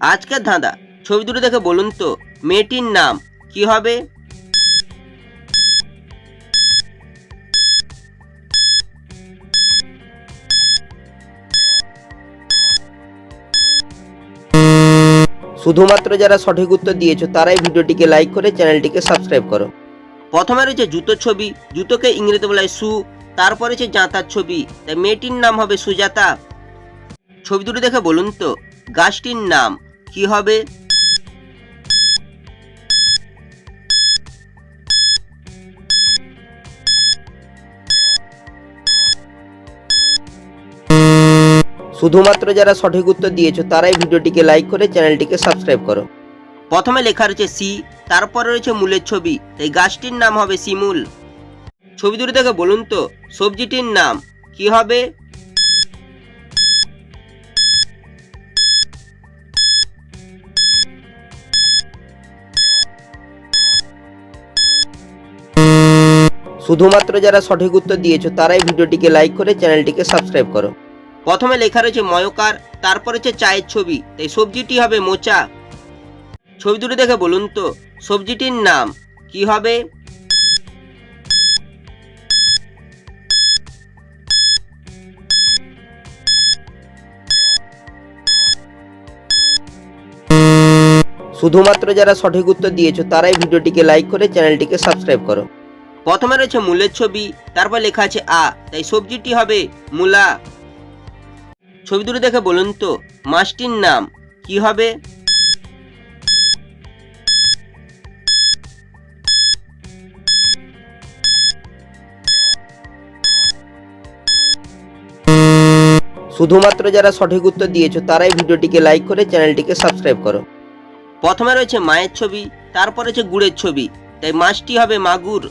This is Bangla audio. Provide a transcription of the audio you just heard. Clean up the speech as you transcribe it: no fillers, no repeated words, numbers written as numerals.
আজকের ধাঁধা, ছবি দুটো দেখে বলুন তো মেয়েটির নাম কি হবে? শুধুমাত্র যারা সঠিক উত্তর দিয়েছো তারাই ভিডিওটিকে লাইক করে চ্যানেলটিকে সাবস্ক্রাইব করো। প্রথমে রয়েছে জুতোর ছবি, জুতোকে ইংরেজিতে বলা হয় শু। তারপরে রয়েছে জাঁতার ছবি, তাই মেয়েটির নাম হবে সুজাতা। ছবি দুটো দেখে বলুন তো গাছটির নাম কি হবে? শুধুমাত্র যারা সঠিক উত্তর দিয়েছো তারাই ভিডিওটিকে লাইক করে চ্যানেলটিকে সাবস্ক্রাইব করো। প্রথমে লেখা রয়েছে সি, তারপরে রয়েছে মূলের ছবি, তাই গাছটির নাম হবে শিমুল। ছবি দুটো দেখে বলুন তো সবজিটির নাম কি হবে? শুধুমাত্র যারা সঠিক উত্তর দিয়েছো তারাই ভিডিওটিকে লাইক করে চ্যানেলটিকে সাবস্ক্রাইব করো। প্রথমে লেখা রয়েছে ময়কার, তারপর রয়েছে চায়ের ছবি, তাই সবজিটি হবে মোচা। ছবি দুটো দেখে বলুন তো সবজিটির নাম কি হবে? শুধুমাত্র যারা সঠিক উত্তর দিয়েছো তারাই ভিডিওটিকে লাইক করে চ্যানেলটিকে সাবস্ক্রাইব করো। প্রথমে রয়েছে মূলের ছবি, তারপর লেখা আছে আ, তাই সবজিটি হবে মূলা। ছবি দুটো দেখে বলুন তো মাছটির নাম কি হবে? শুধুমাত্র যারা সঠিক উত্তর দিয়েছো তারাই ভিডিওটিকে লাইক করে চ্যানেলটিকে সাবস্ক্রাইব করো। প্রথমে রয়েছে মায়ের ছবি, তারপর রয়েছে গুড়ের ছবি, তাই মাছটি হবে মাগুর।